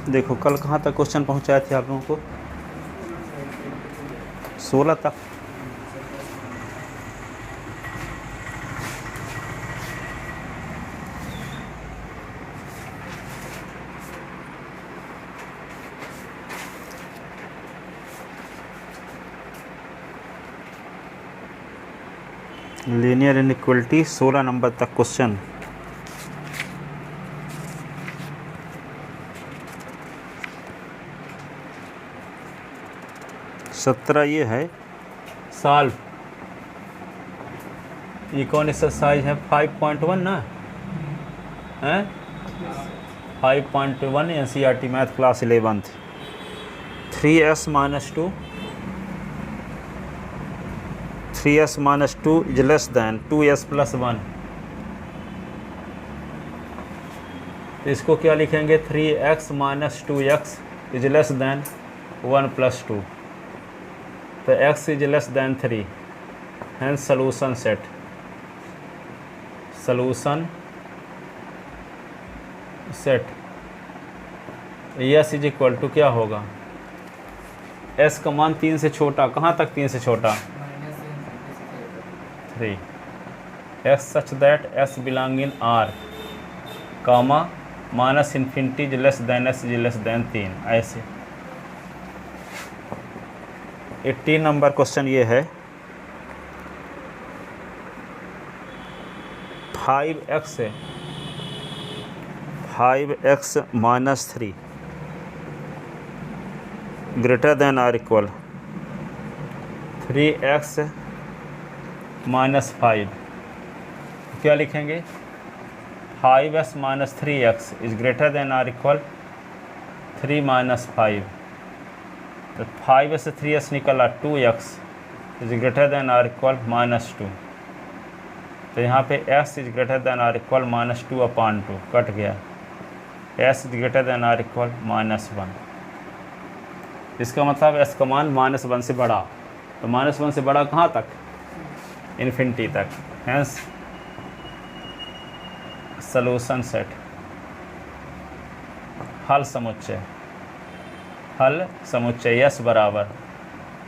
देखो कल कहाँ तक क्वेश्चन पहुँचाए थे आप लोगों को? 16 तक। लीनियर इनइक्वलिटी 16 नंबर तक क्वेश्चन। सत्रह ये है सॉल्व। ये कौन एक्सरसाइज है? 5.1 ना है? 5.1 NCERT math class 11th। 3s minus 2 is less than 2s plus 1। तो इसको क्या लिखेंगे? 3x minus 2x is less than 1 plus 2। तो x is less than 3, hence solution set। solution set s is equal to क्या होगा? s का मान 3 से छोटा, कहाँ तक 3 से छोटा? 3। s such that s belong in R, comma minus infinity less than s less than 3। ऐसे 18 नंबर क्वेश्चन ये है 5x minus 3 greater than or equal 3x minus 5। क्या लिखेंगे? 5s minus 3x is greater than or equal 3 minus 5। तो 5s से 3s निकला 2x is greater than or equal minus 2। तो यहाँ पे s is greater than or equal minus 2/2 cut गया। s is greater than or equal minus 1। इसका मतलब s का मान -1 से बड़ा। तो -1 से बड़ा कहाँ तक? इन्फिनिटी तक। Hence solution set. हल समुच्चय। हल समुच्चय यस बराबर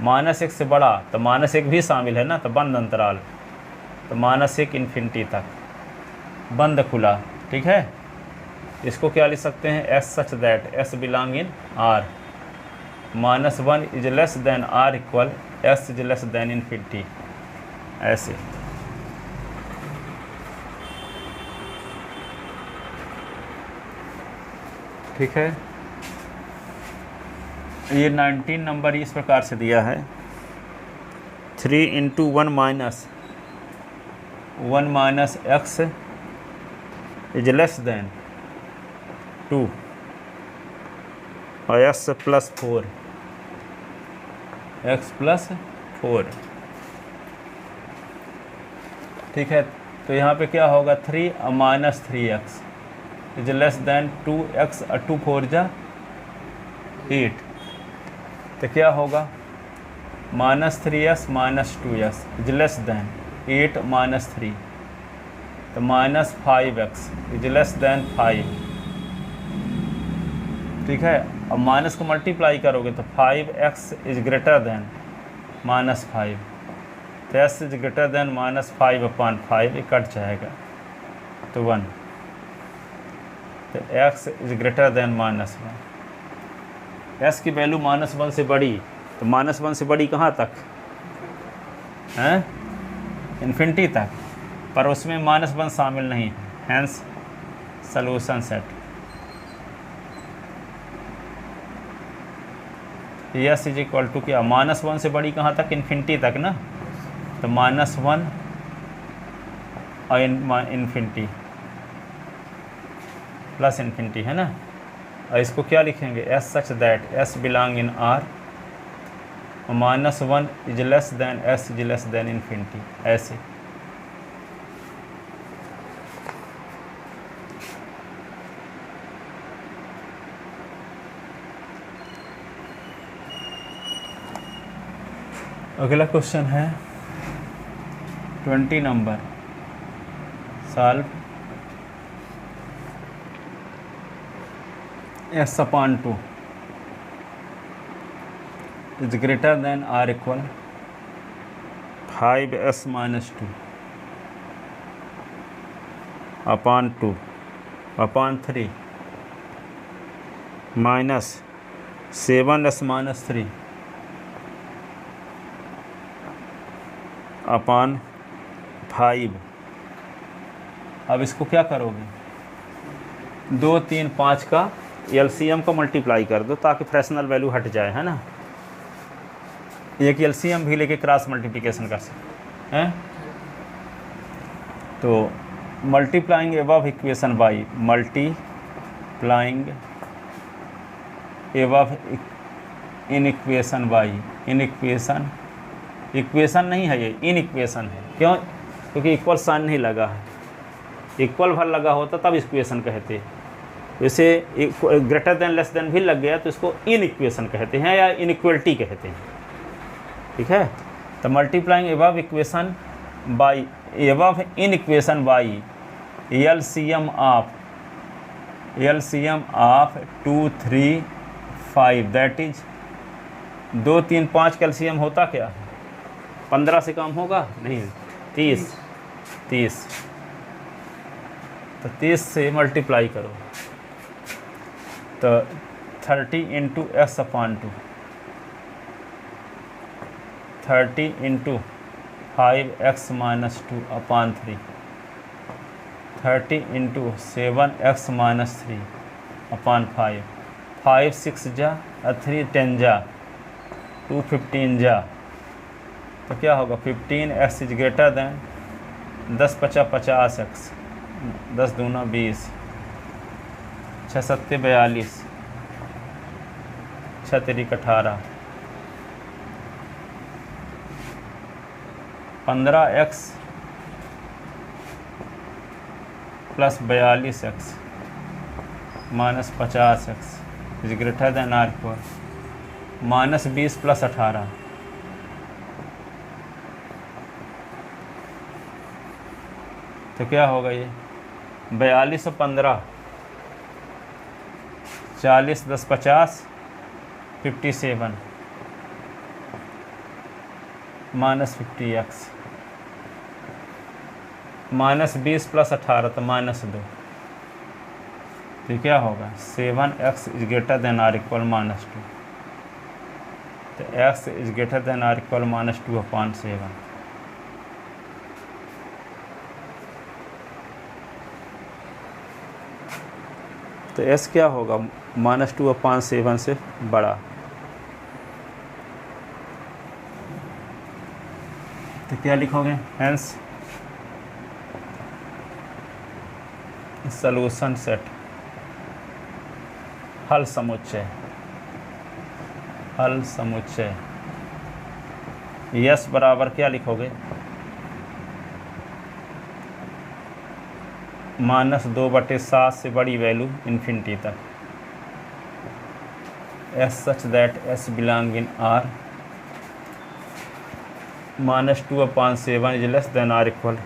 -1 से बड़ा, तो -1 भी शामिल है ना, तो बंद अंतराल। तो -1 इन्फिनिटी तक, बंद खुला। ठीक है, इसको क्या लिख सकते हैं? S such that S belong in R, -1 is less than or equal S is less than infinity. ऐसे ठीक है। ये 19 नंबर इस प्रकार से दिया है 3 × 1 minus x is less then 2 और x प्लस 4, x प्लस 4। ठीक है, तो यहाँ पे क्या होगा? 3 minus 3x is less then 2x, 2 4 जा 8। तो क्या होगा? -3s minus 2s is less than 8 minus 3, तो -5x इज लेस दैन 5। ठीक है, अब माइनस को मल्टीप्लाई करोगे तो 5x इज ग्रेटर दैन -5, तो s इज ग्रेटर दैन -5/5, ये कट जाएगा तो 1। तो x is greater then -1। s की वैल्यू -1 से बड़ी, तो -1 से बड़ी कहाँ तक है? इन्फिनिटी तक, पर उसमें -1 शामिल नहीं है। Hence solution set. s is equal to क्या? -1 से बड़ी कहाँ तक? इन्फिनिटी तक ना, तो -1 और इन्फिनिटी प्लस इन्फिनिटी है ना। और इसको क्या लिखेंगे? s such that s belong in R, -1 is less than s is less than infinity. ऐसे अगला क्वेश्चन है 20 number solve. s/2 is greater than or equal 5s minus 2 upon 2 upon 3 minus 7s minus 3 upon 5। अब इसको क्या करोगे, 2, 3, 5 का LCM को multiply कर दो ताकि फ्रैक्शनल वैल्यू हट जाए, है ना। एक एलसीएम भी लेके क्रॉस मल्टीप्लिकेशन कर सकते हैं। तो multiplying above equation by multiplying above in equation by in equation नहीं है ये, इन इक्वेशन है। क्यों? क्योंकि इक्वल साइन नहीं लगा है। इक्वल भर लगा होता तब इक्वेशन कहते। वैसे ग्रेटर देन लेस देन भी लग गया तो इसको इन इक्वेशन कहते हैं या इनइक्वलिटी कहते हैं। ठीक है, तो multiplying above equation by above in equation by LCM of 2, 3, 5 that is 2, 3, 5 का एलसीएम होता क्या है? 15 से कम होगा नहीं, 30। तो 30 से मल्टीप्लाई करो तो 30 into s/2 30 into 5x minus 2 upon 3 30 into 7x minus 3 upon 5 5 6 जा 3 10 जा 2 15 जा। तो क्या होगा, 15x is greater then 10 × 50x 10 दूना 20 6 7 42 6 3 18 15x plus 42x minus 50x is greater than or equal minus 20 plus 18। तो क्या होगा ये 42 और 15 40 10 50 57 माइनस 50x माइनस 20 प्लस 18 तो माइनस 2। तो क्या होगा 7x is greater than or equal minus 2। तो x is greater than or equal minus 2 upon 7। तो s क्या होगा माइनस 2 अपॉन 7 से बड़ा। तो क्या लिखोगे, हेंस सॉल्यूशन सेट हल समुच्चय यस बराबर क्या लिखोगे, -2/7 से बड़ी वैल्यू इन्फिनिटी तक। S such that S belong in R -2/7 is less than or equal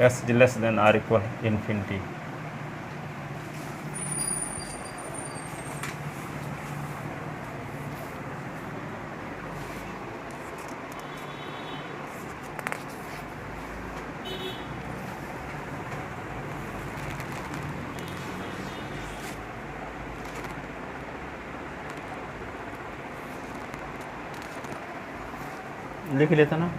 S is less than or equal infinity. लिख लेता ना।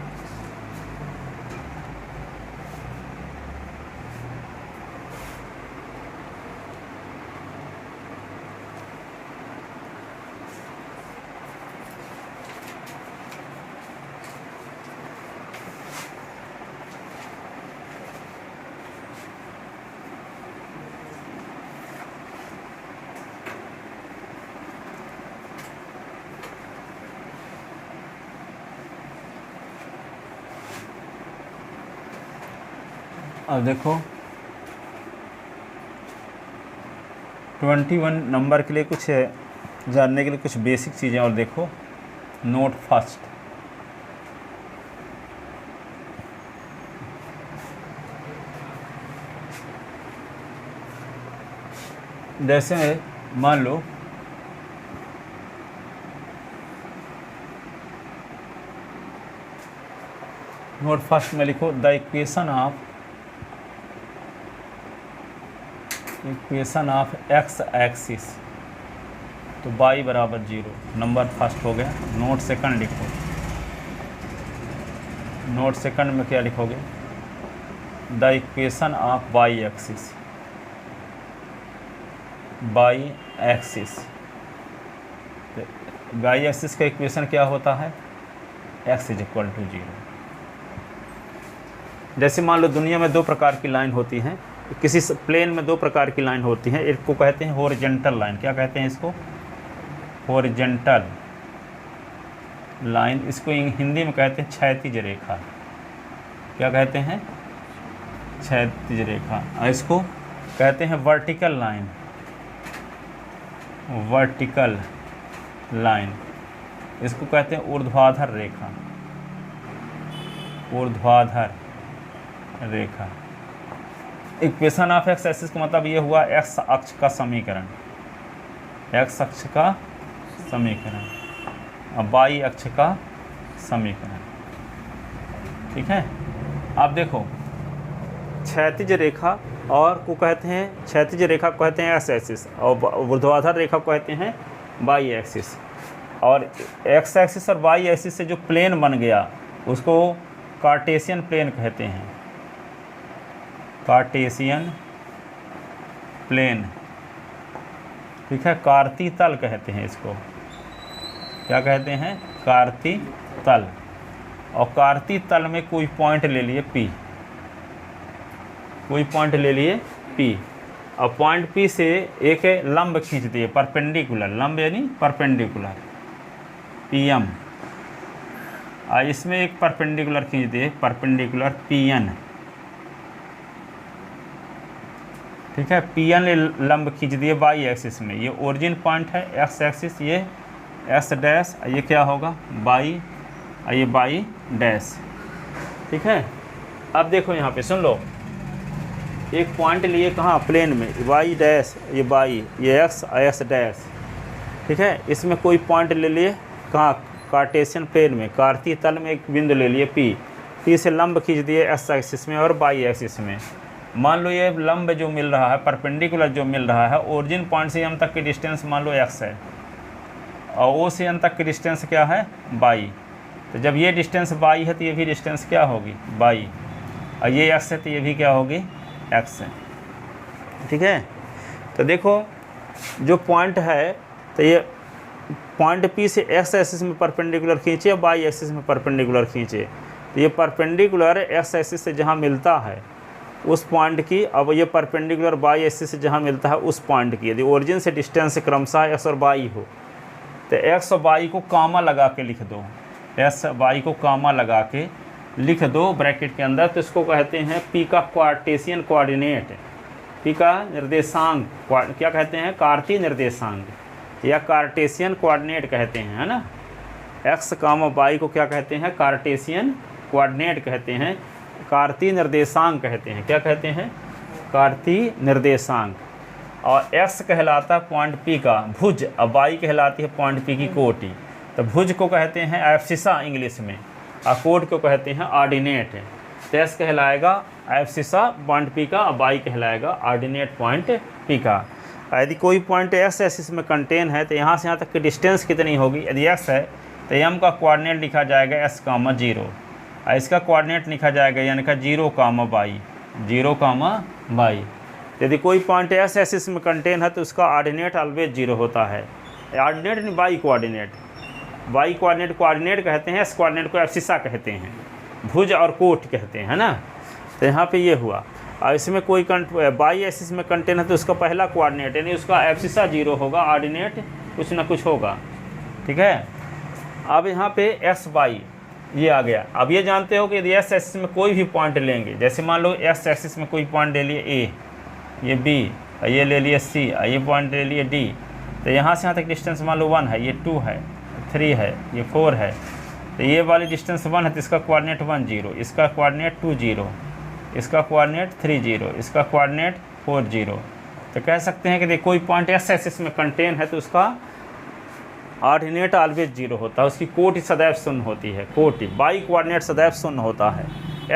अब देखो 21 नंबर के लिए कुछ जानने के लिए कुछ बेसिक चीज़ें और देखो। नोट फर्स्ट, जैसे मान लो नोट फर्स्ट में लिखो the equation of x axis, तो y बराबर 0, नंबर फर्स्ट हो गया। नोट सेकंड लिखो, नोट सेकंड में क्या लिखोगे, the equation of y axis, y axis का इक्वेशन क्या होता है, x = 0। जैसे मान लो दुनिया में दो प्रकार की लाइन होती हैं, किसी प्लेन में दो प्रकार की लाइन होती हैं। एक को कहते हैं हॉरिजॉन्टल लाइन, क्या कहते हैं इसको, हॉरिजॉन्टल लाइन। इसको हिंदी में कहते हैं क्षैतिज रेखा, क्या कहते हैं, क्षैतिज रेखा। और इसको कहते हैं वर्टिकल लाइन, वर्टिकल लाइन। इसको कहते हैं ऊर्ध्वाधर रेखा, ऊर्ध्वाधर रेखा। इक्वेशन ऑफ एक्स एक्सिस का मतलब ये हुआ एक्स अक्ष का समीकरण, एक्स अक्ष का समीकरण और वाई अक्ष का समीकरण। ठीक है। अब देखो क्षैतिज रेखा और को कहते हैं, क्षैतिज रेखा को कहते हैं एक्स एक्सिस और ऊर्ध्वाधर रेखा को कहते हैं वाई एक्सिस। और एक्स एक्सिस और वाई एक्सिस से जो प्लेन बन गया उसको कार्टेशियन प्लेन कहते हैं, कार्टेशियन प्लेन। ठीक है, कार्तीय तल कहते हैं इसको, क्या कहते हैं, कार्तीय तल। और कार्तीय तल में कोई पॉइंट ले लिए P, कोई पॉइंट ले लिए P और पॉइंट P से एक लंब खींच दिए, परपेंडिकुलर, लंब यानी परपेंडिकुलर, PM। और इसमें एक परपेंडिकुलर खींच दिए, परपेंडिकुलर PN। ठीक है, PN लंब खींच दिए वाई एक्सिस में। ये ओरिजिन पॉइंट है एक्स एक्सिस, ये एक्स डैश, ये क्या होगा वाई, ये वाई डैश। ठीक है। अब देखो यहाँ पे सुन लो, एक पॉइंट लिए कहाँ, प्लेन में, वाई डैश, ये वाई, ये एक्स डैश। ठीक है, इसमें कोई पॉइंट ले लिए कहाँ, कार्टेशियन प्लेन में, कार्तीय तल में एक बिंदु ले लिए P से लंब खींच दिए एक्स एक्सिस में और वाई एक्सिस में। मान लो ये लंब जो मिल रहा है, परपेंडिकुलर जो मिल रहा है, ओरिजिन पॉइंट से M तक की डिस्टेंस मान लो x है और O से N तक की डिस्टेंस क्या है, y। तो जब ये डिस्टेंस y है तो ये भी डिस्टेंस क्या होगी, y। और ये x है तो ये भी क्या होगी, x है। ठीक है। तो देखो जो पॉइंट है, तो ये पॉइंट P से x एक्सिस में परपेंडिकुलर खींचे, y एक्सिस में परपेंडिकुलर खींचे। तो ये परपेंडिकुलर x एक्सिस से जहाँ मिलता है उस पॉइंट की, अब ये परपेंडिकुलर वाई एक्सिस से जहाँ मिलता है उस पॉइंट की, यदि ओरिजिन से डिस्टेंस क्रमशः एक्स और वाई हो तो एक्स और वाई को कामा लगा के लिख दो, एक्स वाई को कामा लगा के लिख दो ब्रैकेट के अंदर। तो इसको कहते हैं पी का कार्टेशियन कोऑर्डिनेट, पी का निर्देशांक, क्या कहते हैं, कार्तीय निर्देशांक या कार्टेशियन कोऑर्डिनेट कहते हैं, है ना। एक्स कामा वाई को क्या कहते हैं, कार्टेशियन कोऑर्डिनेट कहते हैं, कार्तीय निर्देशांक कहते हैं। क्या कहते हैं, कार्तीय निर्देशांक। और एक्स कहलाता है पॉइंट P का भुज और वाई कहलाती है पॉइंट P की कोटि। तो भुज को कहते हैं एब्सिसा इंग्लिश में और कोट को कहते हैं ऑर्डिनेट। तो एक्स कहलाएगा एब्सिसा पॉइंट P का और वाई कहलाएगा ऑर्डिनेट पॉइंट P का। यदि कोई पॉइंट एक्स एक्सिस में कंटेन है तो यहाँ से यहाँ तक की डिस्टेंस कितनी होगी, यदि एक्स है तो M का कोऑर्डिनेट लिखा जाएगा s, 0 और इसका कोऑर्डिनेट लिखा जाएगा यानी कि 0, y, 0, y। यदि कोई पॉइंट एस एक्सिस में कंटेन है तो उसका ऑर्डिनेट ऑलवेज 0 होता है। ऑर्डिनेट नहीं, Y coordinate, Y coordinate coordinate कहते हैं, एस कोऑर्डिनेट को एब्सिसा कहते हैं, भुज और कोट कहते हैं, है ना। तो यहाँ पे ये हुआ। और इसमें कोई वाई एक्सिस में कंटेन है तो उसका पहला कोऑर्डिनेट यानी उसका एब्सिसा 0 होगा, ऑर्डिनेट कुछ ना कुछ होगा। ठीक है। अब यहाँ पे एस वाई ये आ गया। अब ये जानते हो कि यदि एस एक्सिस में कोई भी पॉइंट लेंगे, जैसे मान लो एस एक्सिस में कोई पॉइंट ले लिए ए, ये बी, ये ले लिए सी, ये पॉइंट ले लिए डी, तो यहाँ से यहाँ तक डिस्टेंस मान लो 1 है, ये 2 है, 3 है, ये 4 है। तो ये वाली डिस्टेंस 1 है तो इसका कोऑर्डिनेट 1, 0, इसका कोऑर्डिनेट 2, 0, इसका कोऑर्डिनेट 3, 0, इसका कोऑर्डिनेट 4, 0, तो कह सकते हैं कि देखो कोई पॉइंट एक्स एक्सिस में कंटेन है तो उसका ऑर्डिनेट ऑलवेज 0 होता है, उसकी कोटि सदैव शून्य होती है। कोटि वाई कोऑर्डिनेट सदैव शून्य होता है।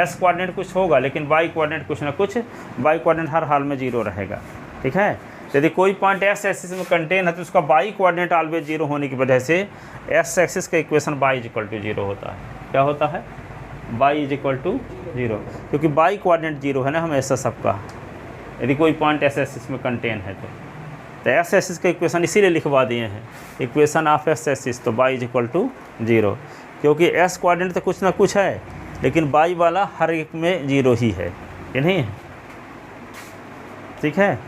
एस कोऑर्डिनेट कुछ होगा लेकिन वाई कोऑर्डिनेट कुछ ना कुछ, वाई कोऑर्डिनेट हर हाल में 0 रहेगा। ठीक है, यदि कोई पॉइंट एक्स एक्सिस में कंटेन है तो उसका वाई कोऑर्डिनेट ऑलवेज 0 होने की वजह से एक्स एक्सिस का equation Y is equal to 0 होता है। क्या होता है? वाई इज इक्वल टू 0, क्योंकि वाई कोऑर्डिनेट 0 है ना हमेशा सबका, यदि कोई पॉइंट एक्स एक्सिस में कंटेन है तो एक्स एक्सिस का इक्वेशन इसीलिए लिखवा दिए हैं, इक्वेशन ऑफ एक्स एक्सिस, तो वाई इज इक्वल टू 0, क्योंकि एस कोऑर्डिनेट तो कुछ ना कुछ है लेकिन वाई वाला हर एक में 0 ही है, ये नहीं है? ठीक है,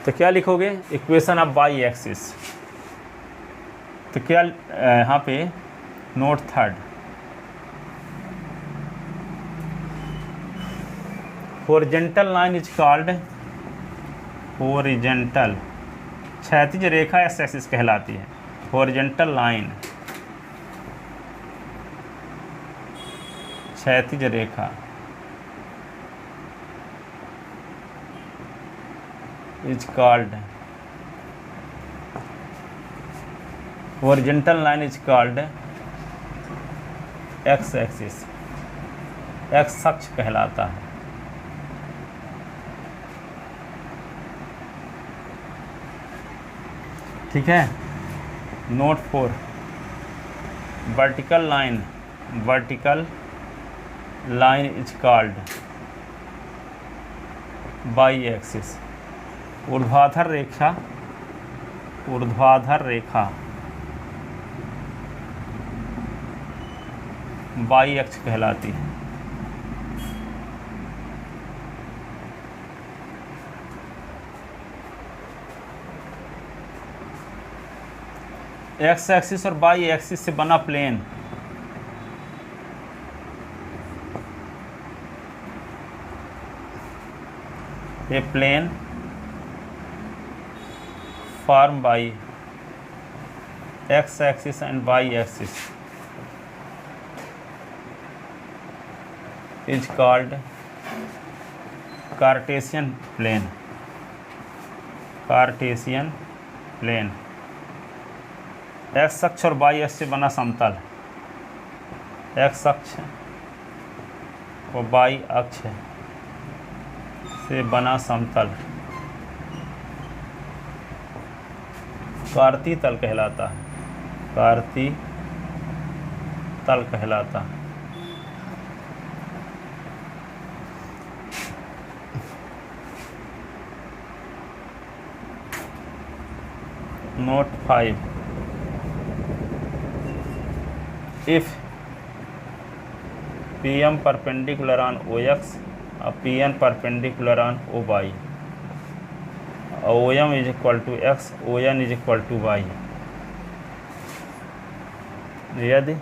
तो क्या लिखोगे? Equation of Y axis. तो क्या यहाँ पे note third, horizontal line is called, horizontal क्षैतिज रेखा एक्स एक्सिस कहलाती है। हॉरिजॉन्टल लाइन क्षैतिज रेखा is called, horizontal line is called X axis, X अक्ष कहलाता है। ठीक है, note 4, vertical line, vertical line is called Y axis, ऊर्ध्वाधर रेखा, ऊर्ध्वाधर रेखा वाई अक्ष कहलाती है। एक्स एक्सिस और वाई एक्सिस से बना plane A plane formed by x axis and y axis is called Cartesian plane, Cartesian plane। x अक्ष और y अक्ष से बना समतल, x अक्ष और y अक्ष से बना समतल कार्तीय तल कहलाता है, कार्तीय तल कहलाता है। Note 5, if PM perpendicular on OX और PN perpendicular on OY, OM is equal to X, ON is equal to Y, यदि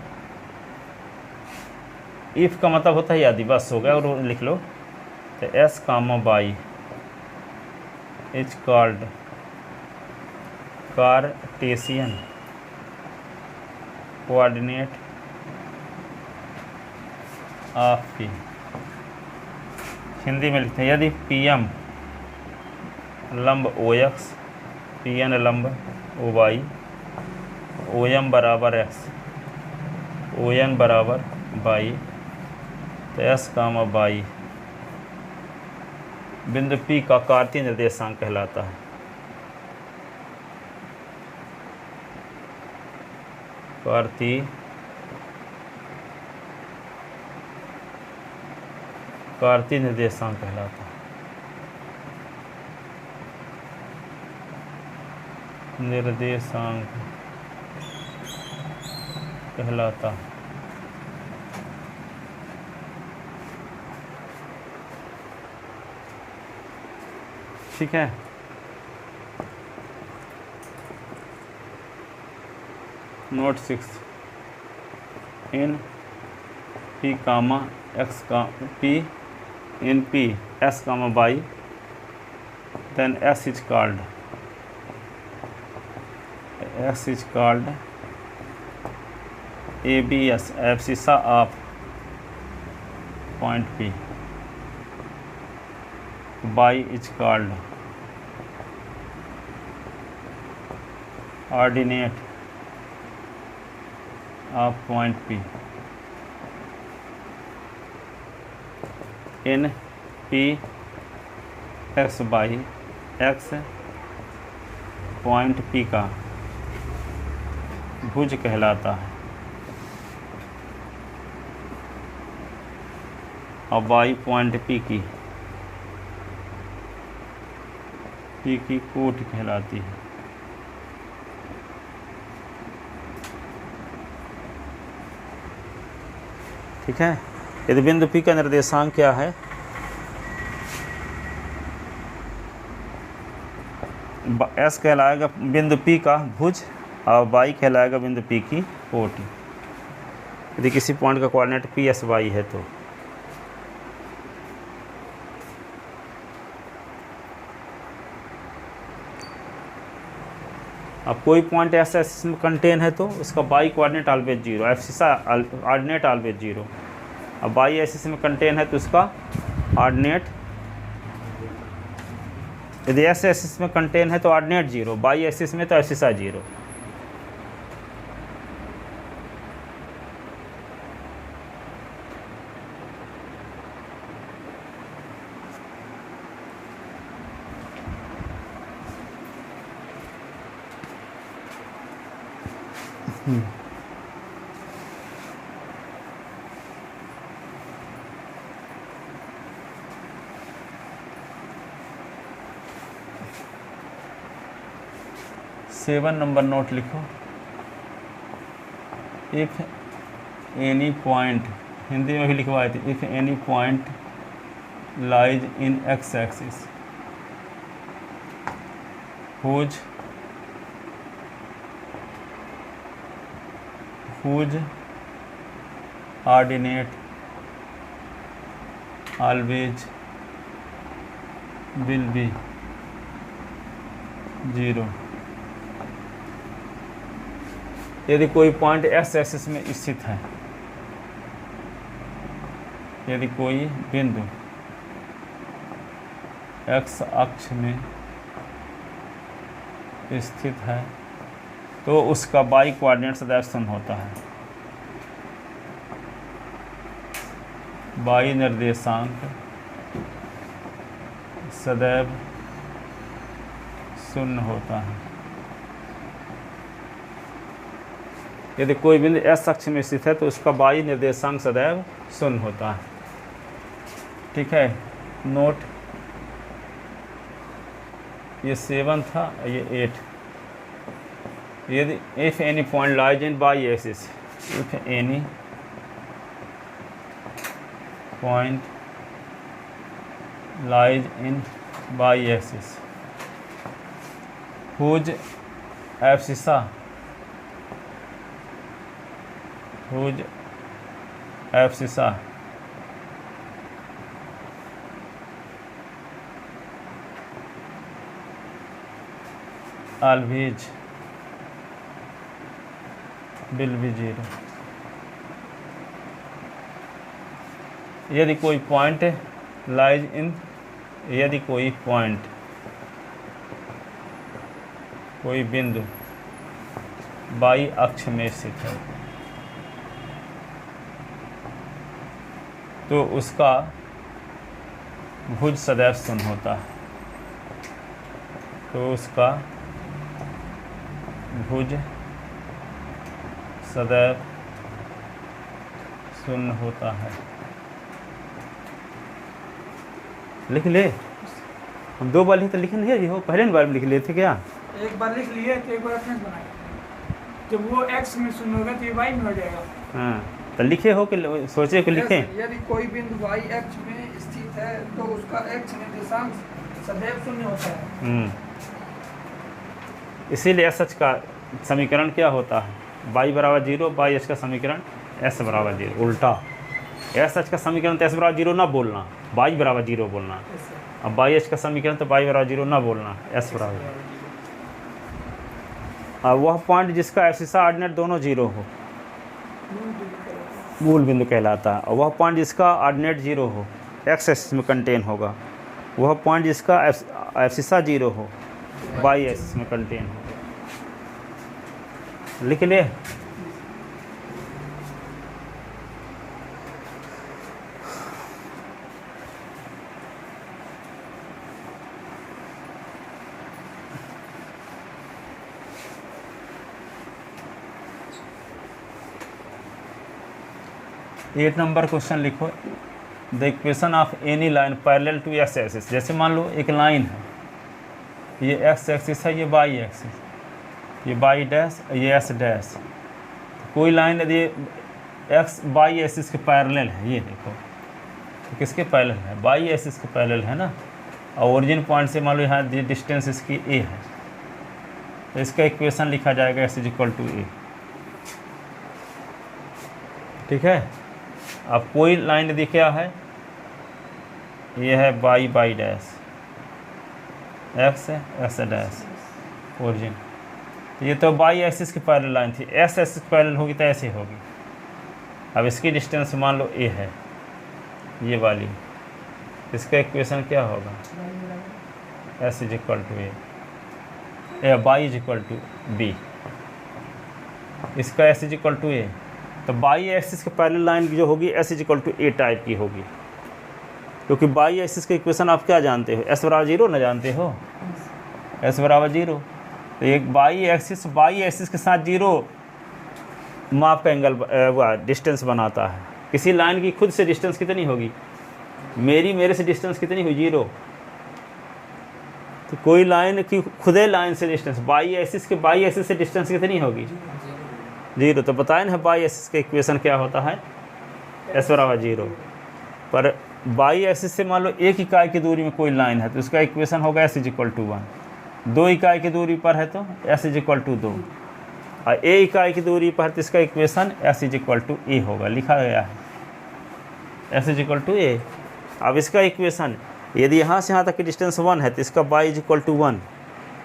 इफ का मतलब होता है यदि, बस हो गया और लिख लो। तो S comma Y is called Cartesian coordinate of P। Hindi में लिखते हैं, यदि PM लंब OX, PN लंब OY, OM बराबर X, ON बराबर Y, तो S कामा Y बिंदु P का कार्तीय निर्देशांक कहलाता है। कार्तीय निर्देशांक कहलाता है। निर्देशांक कहलाता है। ठीक है, नोट 6, इन P कामा X का P in P S comma Y, then S is called ABS, abscissa of point P। Y is called ordinate of point P in P x by x point P का भुज कहलाता है और by point P की coat कहलाती है। ठीक है। यदि बिंदु P का निर्देशांक क्या है, S कहलाएगा बिंदु P का भुज और y कहलाएगा बिंदु P की कोट। यदि किसी पॉइंट का कोऑर्डिनेट P S Y है तो अब कोई पॉइंट ऐसा इसमें कंटेन है तो उसका by coordinate always zero, abscissa ordinate always zero. अब बाई एक्सिस में कंटेन है तो उसका ऑर्डिनेट, यदि एक्स एक्सिस में कंटेन है तो ऑर्डिनेट जीरो, बाई एक्सिस में तो abscissa zero. Seven number note लिखो। इफ एनी पॉइंट, हिंदी में भी लिखवाए थे, if any point lies in x axis whose ordinate always will be zero. यदि कोई पॉइंट एक्स एक्सिस में स्थित है, यदि कोई बिंदु एक्स अक्ष में स्थित है तो उसका बाई कोऑर्डिनेट सदैव शून्य होता है। बाई निर्देशांक सदैव शून्य होता है। यदि कोई बिंदु एस अक्ष में स्थित है तो उसका बाई निर्देशांक सदैव शून्य होता है। ठीक है। नोट, ये 7 था, ये 8। यदि if any point lies in by axis, if any point lies in by axis whose abscissa always will be zero। यदि कोई पॉइंट लाइज इन, यदि कोई पॉइंट, कोई बिंदु बाई अक्ष में स्थित है तो उसका भुज सदैव शून्य होता है। तो उसका भुज सदैव शून्य होता है। लिख ले, हम 2 बार लिखे तो लिखे नहीं हो, पहले बार में लिख लिए थे क्या? एक बार लिख लिए तो एक बार रेफरेंस बनाए। जब वो x में शून्य होगा तो ये y में हो जाएगा। हाँ, तो लिखे हो कि सोचे कि लिखें? यदि कोई बिंदु y x में स्थित है तो उसका x निर्देशांक सदैव शून्य होता है। इसीलिए एस का समीकरण क्या होता है? y बराबर 0, बाई एच का समीकरण s बराबर 0। उल्टा एस का समीकरण तो s बराबर 0 ना बोलना, y बराबर 0 बोलना। अब बाई एच का समीकरण तो y बराबर 0 ना बोलना, s बराबर। और वह पॉइंट जिसका एब्सिसा ऑर्डिनेट दोनों 0 हो मूल बिंदु कहलाता है। और वह पॉइंट जिसका ऑर्डिनेट 0 हो, एक्स एक्सिस में कंटेन होगा। वह पॉइंट जिसका एब्सिसा 0 हो, बाई एक्सिस में कंटेन हो। लिख लिए। एट नंबर क्वेश्चन लिखो। The equation of any line parallel to X axis. जैसे मान लो एक लाइन है, ये एक्स एक्सिस है, ये वाई एक्सिस, ये वाई डैश, ये एस डैश। कोई लाइन यदि एक्स वाई एक्सिस के पैरेलल है, ये देखो तो किसके पैरेलल है? वाई एक्सिस के पैरेलल है ना। और ओरिजिन पॉइंट से मान लो यहाँ डिस्टेंस इसकी ए है, तो इसका इक्वेशन लिखा जाएगा एस इज इक्वल टू ए। ठीक है। अब कोई लाइन यदि क्या है, ये है वाई बाई डैश, एक्स है एस डैश ओरिजिन, तो ये तो वाई एक्सिस की पैरेलल लाइन थी। एस एक्सिस पैरेलल होगी तो ऐसे होगी। अब इसकी डिस्टेंस मान लो ए है, ये वाली, इसका इक्वेशन क्या होगा? S is equal to A, Y is equal to B. इसका S is equal to A, तो वाई एक्सिस के पैरेलल लाइन जो होगी S is equal to A type की होगी, क्योंकि वाई एक्सिस का इक्वेशन आप क्या जानते हो? एस बराबर जीरो ना जानते हो? एस बराबर जीरो, तो एक वाई एक्सिस के साथ जीरो माप का एंगल डिस्टेंस बनाता है। किसी लाइन की खुद से डिस्टेंस कितनी होगी? मेरे से डिस्टेंस कितनी हुई? जीरो। तो कोई लाइन की खुदे लाइन से डिस्टेंस वाई एक्सिस से डिस्टेंस कितनी होगी? जीरो। तो बताएं ना वाई एक्सिस का इक्वेशन क्या होता है? एस बराबर जीरो। पर वाई एक्सिस से मान लो एक इकाई की दूरी में कोई लाइन है, तो उसका इक्वेशन होगा एस इज इक्वल टू 1। 2 इकाई की दूरी पर है तो एस इज इक्वल टू 2, और ए इकाई की दूरी पर तो इसका equation X is equal to A होगा, लिखा गया है X is equal to A. अब इसका इक्वेशन यदि यहाँ से यहाँ तक की डिस्टेंस 1 है तो इसका वाई इज इक्वल टू 1,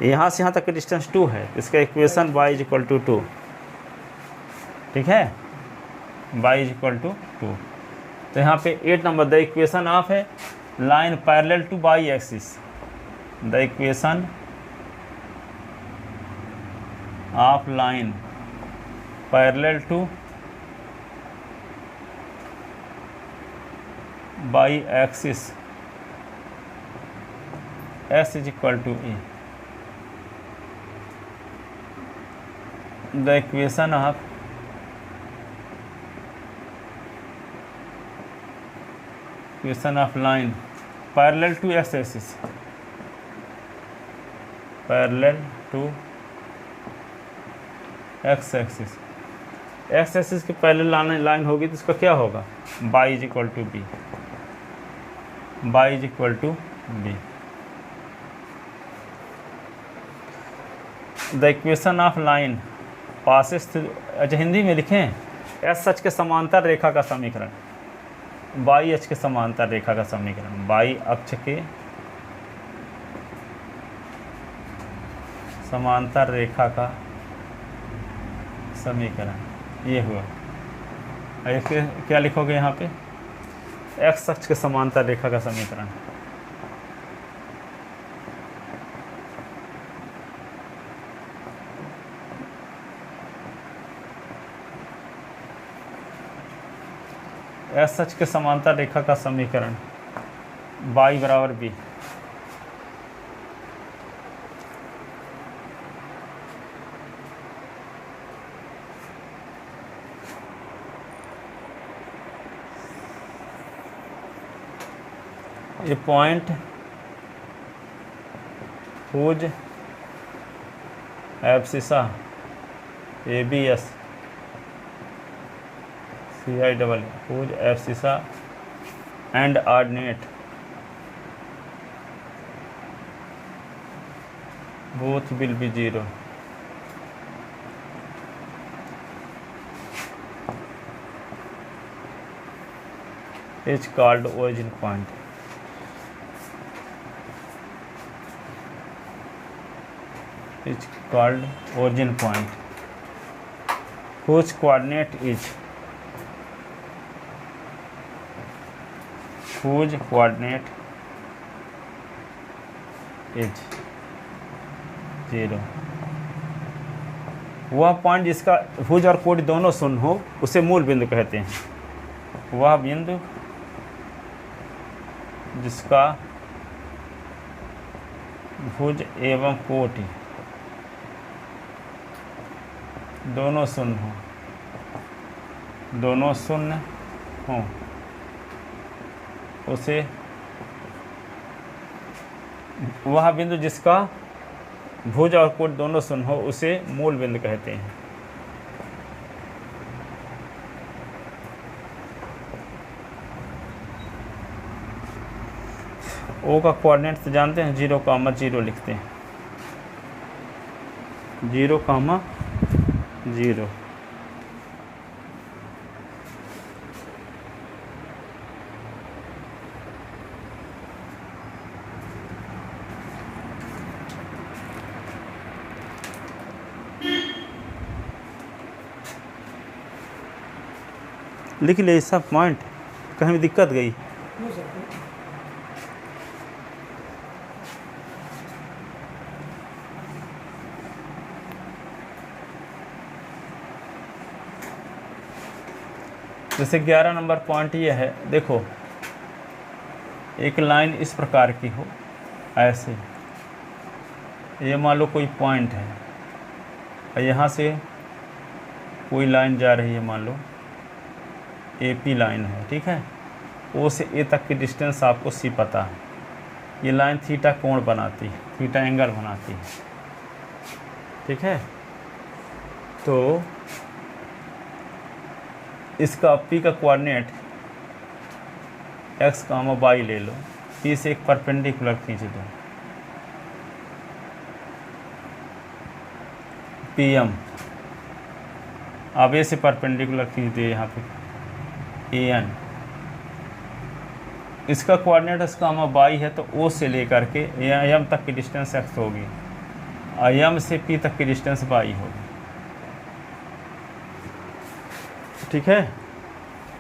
यहाँ से यहाँ तक की डिस्टेंस 2 है तो इसका equation Y is equal to 2। ठीक है, वाई इज इक्वल टू 2। तो यहाँ पे 8 नंबर द इक्वेशन ऑफ है line parallel to Y axis. The equation of line parallel to Y axis S is equal to A. The equation of line parallel to X axis, parallel to X axis. X axis की parallel line होगी तो इसका क्या होगा? Y is equal to B, Y is equal to B. The equation of line passes through, अच्छा हिंदी में लिखें, S H के समांतर रेखा का समीकरण, वाई अक्ष के समांतर रेखा का समीकरण, वाई अक्ष के समांतर रेखा का समीकरण, ये हुआ। इसके क्या लिखोगे यहाँ पे? एक्स अक्ष के समांतर रेखा का समीकरण। एस एच के समांतर रेखा का समीकरण वाई बराबर बी। A point whose abscissa A B S CI whose abscissa and ordinate both will be 0. Is called origin point. Is called origin point whose coordinate is whose coordinate is 0. वह point जिसका भुज और कोण दोनों शून्य हो उसे मूल बिंदु कहते हैं। वह बिंदु जिसका भुज एवं कोटि दोनों शून्य हो उसे वह बिंदु जिसका भुज और कोण दोनों शून्य हो उसे मूल बिंदु कहते हैं। ओ का कोऑर्डिनेट तो जानते हैं, 0,0 लिखते हैं, 0,0। लिख ले सब पॉइंट, कहीं भी दिक्कत गई। हो सकता है। जैसे 11 नंबर पॉइंट ये है, देखो एक लाइन इस प्रकार की हो, ऐसे ये मान लो कोई पॉइंट है और यहाँ से कोई लाइन जा रही है, मान लो AP लाइन है, ठीक है। O से A तक की डिस्टेंस आपको C पता है। ये लाइन थीटा कोण बनाती है, थीटा एंगल बनाती है, ठीक है। तो इसका P का कोऑर्डिनेट x, y ले लो, P से एक परपेंडिकुलर खींच दो, PM। अब A से परपेंडिकुलर खींच दिए यहाँ पे AN। इसका कोऑर्डिनेट इसका y है, तो O से लेकर के M तक की डिस्टेंस x होगी और M से P तक की डिस्टेंस y होगी, ठीक है।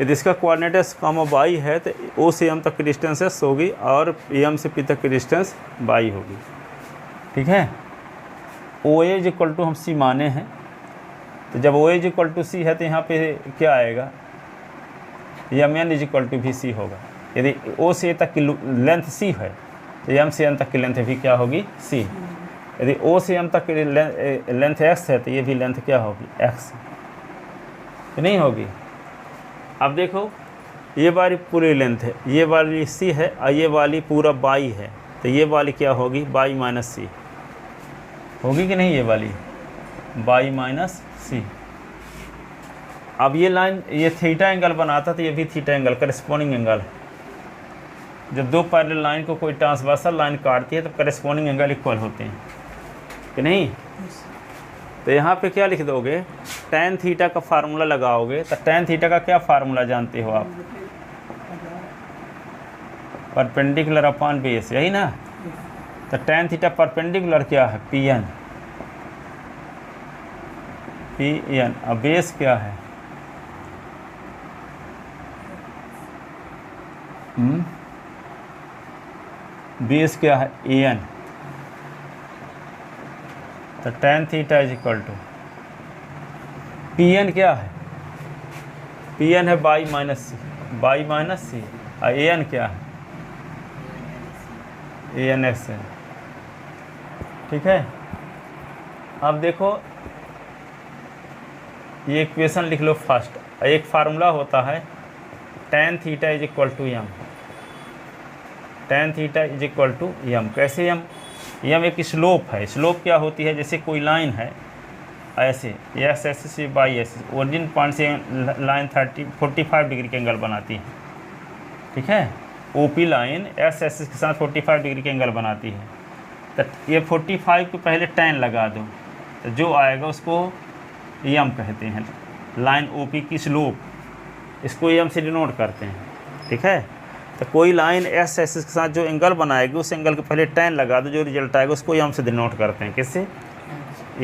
यदि इसका कोऑर्डिनेट y है तो O से M तक की डिस्टेंस s होगी और M से P तक की डिस्टेंस y होगी, ठीक है। OA = हम C माने हैं, तो जब OA = C है तो यहाँ पे क्या आएगा, MN = भी C होगा। यदि O से A तक की लेंथ C है तो M से N तक की लेंथ भी क्या होगी, C। यदि O से M तक की लेंथ x है तो ये भी लेंथ क्या होगी, x, तो नहीं होगी। अब देखो ये वाली पूरी लेंथ है, ये वाली C है और ये वाली पूरा y है, तो ये वाली क्या होगी, y - C होगी कि नहीं, ये वाली y - C। अब ये लाइन ये थीटा एंगल बनाता तो ये भी थीटा एंगल करेस्पॉन्डिंग एंगल है। जब दो पैरेलल लाइन को कोई ट्रांसवर्सल लाइन काटती है तो करेस्पॉन्डिंग एंगल इक्वल होते हैं कि नहीं। तो यहाँ पे क्या लिख दोगे, tan थीटा का फार्मूला लगाओगे, तो tan थीटा का क्या फार्मूला जानते हो आप, परपेंडिकुलर अपॉन बेस, यही ना। तो tan थीटा परपेंडिकुलर क्या है, PN, अब बेस क्या है, बेस क्या है, AN। तो tan थीटा = PN क्या है, PN है y - C और AN क्या है, ANX है, ठीक है। अब देखो ये इक्वेशन लिख लो फर्स्ट। एक फार्मूला होता है tan theta = M, tan theta = M। कैसे M एक स्लोप है। स्लोप क्या होती है, जैसे कोई लाइन है ऐसे, एक्स एक्सिस से वाई एक्सिस, ओरिजिन पॉइंट से लाइन 45 डिग्री के एंगल बनाती है, ठीक है। OP लाइन एक्स एक्सिस के साथ 45 डिग्री के एंगल बनाती है। तो ये 45 को पहले tan लगा दो, तो जो आएगा उसको M कहते हैं। लाइन OP की स्लोप, इसको M से डिनोट करते हैं, ठीक है। तो कोई लाइन एक्स एक्सिस के साथ जो एंगल बनाएगी उस एंगल के पहले tan लगा दो, जो रिजल्ट आएगा उसको M से डिनोट करते हैं, किससे,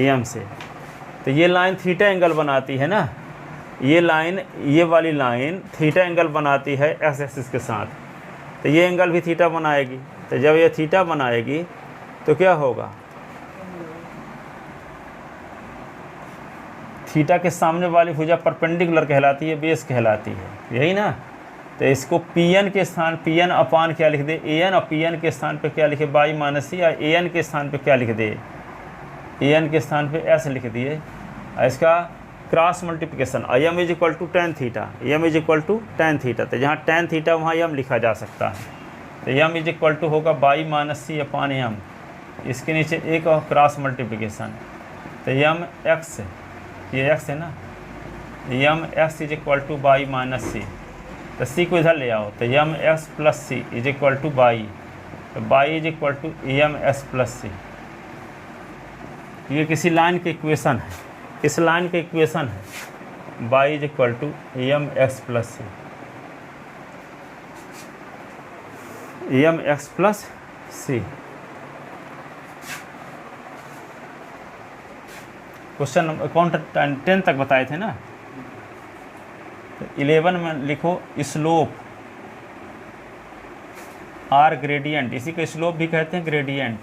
M से। तो ये लाइन थीटा एंगल बनाती है ना, ये लाइन, ये वाली लाइन थीटा एंगल बनाती है एक्स एक्सिस के साथ, तो ये एंगल भी थीटा बनाएगी। तो जब ये थीटा बनाएगी तो क्या होगा, थीटा के सामने वाली भुजा परपेंडिकुलर कहलाती है, बेस कहलाती है, यही ना। तो इसको पी एन के स्थान पी एन अपान क्या लिख दे, ए एन, और पी एन के स्थान पे क्या लिखे, बाई माइनस सी, या ए एन के स्थान पे क्या लिख दे, ए एन के स्थान पे एस लिख दिए। इसका cross multiplication I M is equal to tan theta, M is equal to tan theta, तो जहाँ टेन थीटा वहाँ एम लिखा जा सकता है। तो एम इज इक्वल टू होगा Y minus C upon M, इसके नीचे एक और क्रॉस मल्टीप्लिकेशन, तो एम एक्स, ये एक्स है ना, M X is equal to Y minus C, तो सी को इधर ले आओ, तो M X plus C is equal to Y, तो Y is equal to M S plus C. ये किसी लाइन के इक्वेशन है, इस लाइन के इक्वेशन है, Y is equal to M X plus C, M X plus C. Question number कौन 10 तक बताए थे ना। तो 11 में लिखो स्लोप आर ग्रेडियंट, इसी को स्लोप भी कहते हैं, ग्रेडियंट।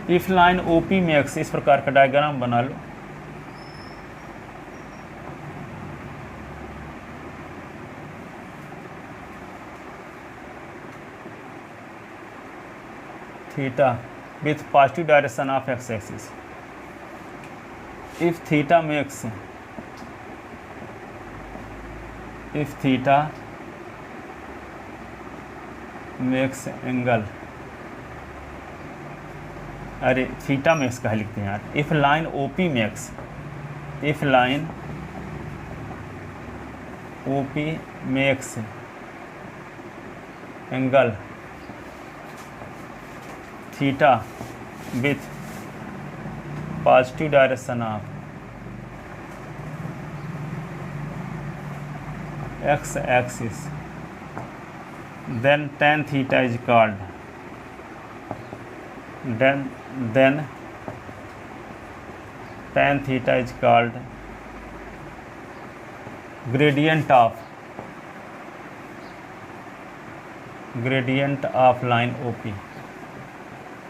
इफ लाइन ओपी में एक्स, इस प्रकार का डायग्राम बना लो। Theta with positive direction of x axis, if theta makes angle, अरे थीटा मेक्स कहा लिखते हैं यार, if line OP makes, if line OP makes angle theta with positive direction of x axis, then tan theta is called, then tan theta is called gradient of line OP।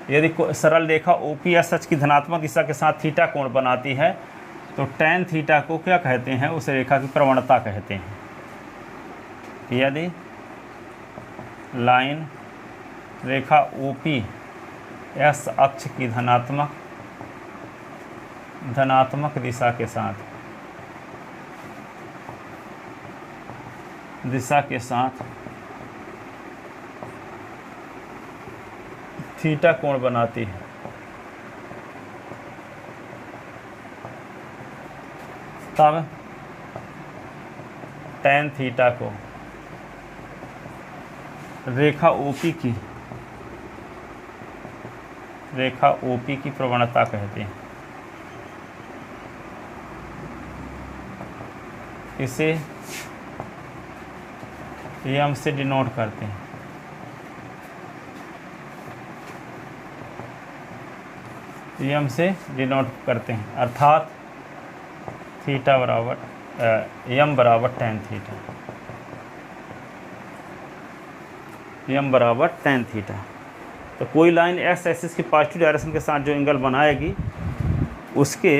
यदि सरल रेखा OP या सच की धनात्मक दिशा के साथ theta कोण बनाती है तो tan थीटा को क्या कहते हैं, उस रेखा की प्रवणता कहते हैं। यदि लाइन रेखा OP एस अक्ष की धनात्मक दिशा के साथ थीटा कोण बनाती है, तब tan थीटा को रेखा OP की प्रवणता कहते हैं। इसे एम से डिनोट करते हैं। एम से डिनोट करते हैं, अर्थात थीटा बराबर एम बराबर tan थीटा, एम बराबर tan थीटा। तो कोई लाइन एक्स एक्सिस की पॉजिटिव डायरेक्शन के साथ जो एंगल बनाएगी उसके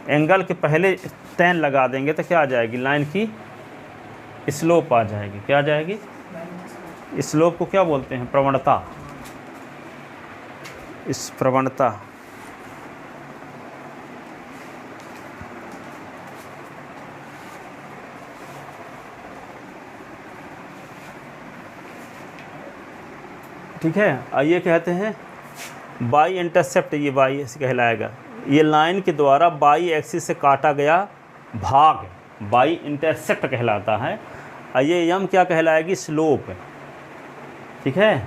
एंगल के पहले tan लगा देंगे तो क्या आ जाएगी, लाइन की स्लोप आ जाएगी। क्या आ जाएगी, स्लोप को क्या बोलते हैं, प्रवणता। इस प्रवणता ठीक है। आइए कहते हैं बाई इंटरसेप्ट, ये बाई कहलाएगा, ये लाइन के द्वारा बाई एक्सिस से काटा गया भाग बाई इंटरसेप्ट कहलाता है। आइए एम क्या कहलाएगी, स्लोप। ठीक है,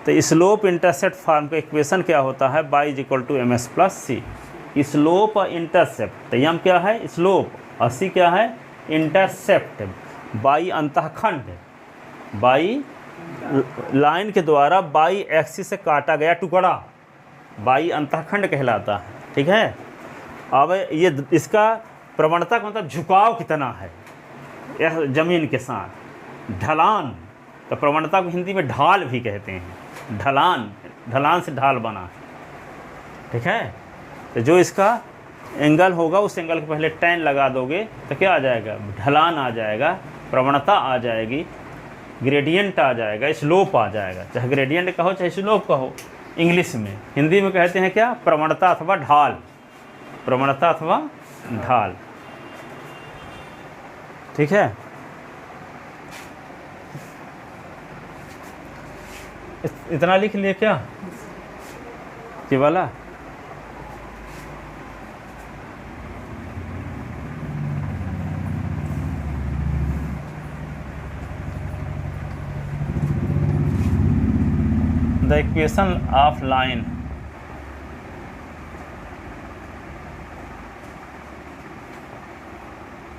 तो स्लोप इंटरसेप्ट फॉर्म का इक्वेशन क्या होता है, Y is equal to M S plus C. Slope और इंटरसेप्ट, तो एम क्या है स्लोप और सी क्या है इंटरसेप्ट। बाई अंतःखंड, बाई लाइन के द्वारा बाई एक्सिस से काटा गया टुकड़ा बाई अंतःखंड कहलाता है। ठीक है, अब ये इसका प्रवणता का मतलब झुकाव कितना है यह जमीन के साथ, ढलान, तो प्रवणता को हिंदी में ढाल भी कहते हैं, ढलान ढलान से ढाल बना, ठीक है। तो जो इसका एंगल होगा उस एंगल के पहले tan लगा दोगे तो क्या आ जाएगा, ढलान आ जाएगा, प्रवणता आ जाएगी, ग्रेडियंट आ जाएगा, स्लोप आ जाएगा। चाहे ग्रेडियंट कहो चाहे स्लोप कहो, इंग्लिश में, हिंदी में कहते हैं क्या, प्रवणता अथवा ढाल, प्रवणता अथवा ढाल, ठीक है। इतना लिख लिए क्या ये वाला? The equation of line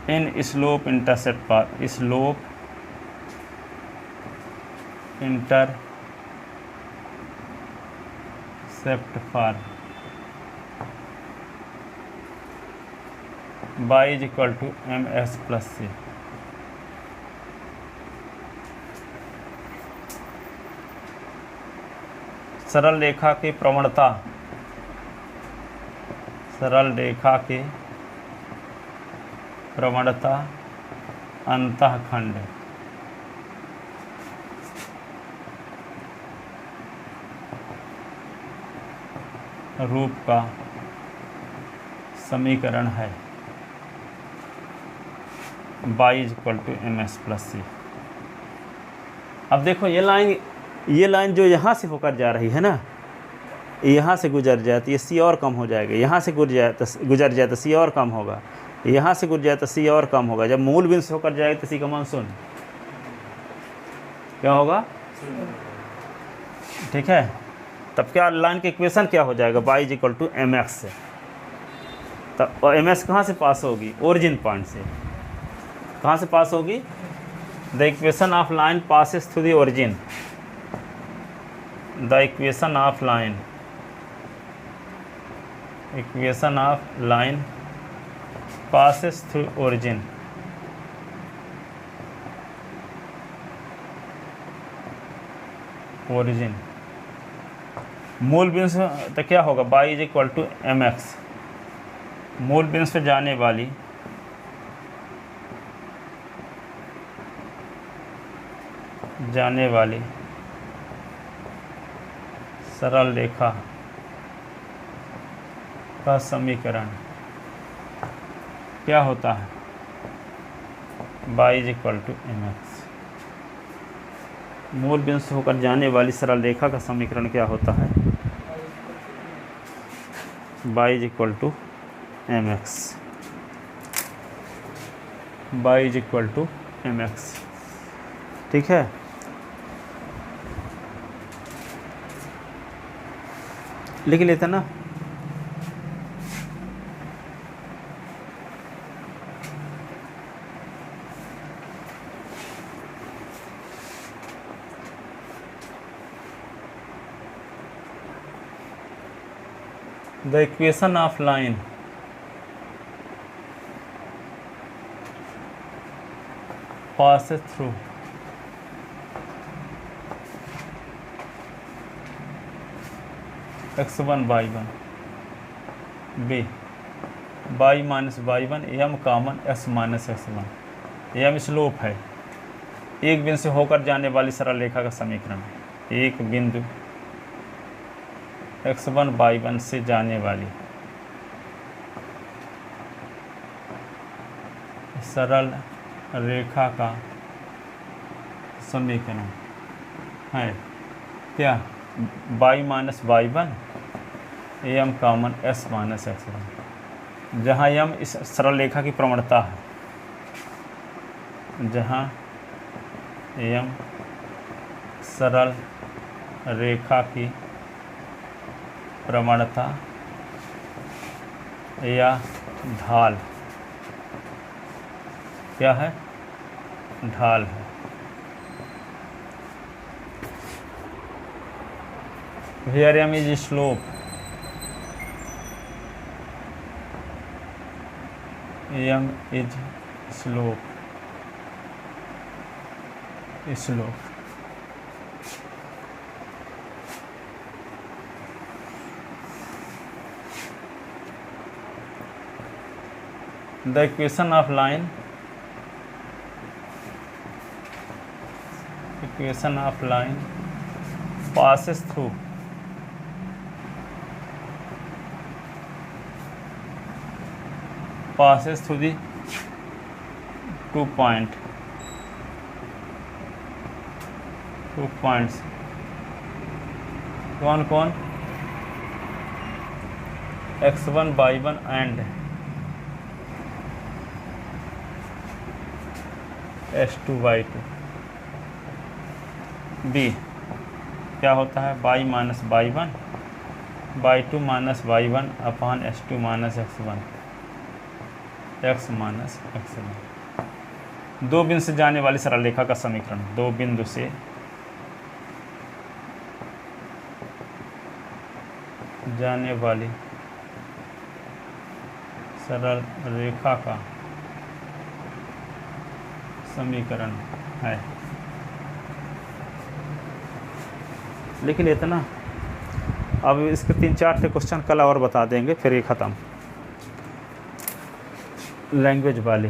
in slope intercept path, slope intercept path y is equal to ms plus c। सरल रेखा की प्रवणता, सरल रेखा की प्रवणता अंतःखंड रूप का समीकरण है y is equal to ms plus c. अब देखो ये लाइन जो यहाँ से होकर जा रही है ना, यहाँ से गुजर जाए तो ये सी और कम हो जाएगा, यहाँ से गुजर जाए तो सी और कम होगा, यहाँ से गुजर जाए तो सी और कम होगा। जब मूल बिंदु से होकर जाएगा तो सी का मान 0 क्या होगा, ठीक है। तब क्या लाइन की इक्वेशन क्या हो जाएगा, y is equal to M X से। तब एम एक्स कहाँ से पास होगी, ओरिजिन पॉइंट से। कहाँ से पास होगी, the equation of line passes through the origin, the equation of line passes through origin, मूल बिंदु से तो क्या होगा, y is equal to M X, मूल बिंदु से जाने वाली सरल रेखा का समीकरण क्या होता है, y is equal to M X. मूल बिंदु से होकर जाने वाली सरल रेखा का समीकरण क्या होता है, y is equal to M X, y is equal to M X, ठीक है। लिख लेते ना, the equation of line passes through x1 y1 b y minus y1 m common x minus x1। m slope है, एक बिंदु से होकर जाने वाली सरल रेखा का समीकरण, एक बिंदु x1 y1 से जाने वाली सरल रेखा का समीकरण है क्या, y minus y1 m common s minus x1, जहाँ m इस सरल रेखा की प्रवणता है, जहाँ m सरल रेखा की प्रवणता या ढाल क्या है, ढाल है। Here m is slope, m is slope, the equation of line passes through the 2 points कौन x1 y1 and s2 y2। b क्या होता है y minus y1 y2 minus y1 upon s2 minus x1 x minus x1। दो बिंदु से जाने वाली सरल रेखा का समीकरण। दो बिंदु से जाने वाली सरल रेखा का समीकरण है। लेकिन इतना, अब इसके 3-4 क्वेश्चन कल और बता देंगे, फिर ये ख़त्म लैंग्वेज वाले।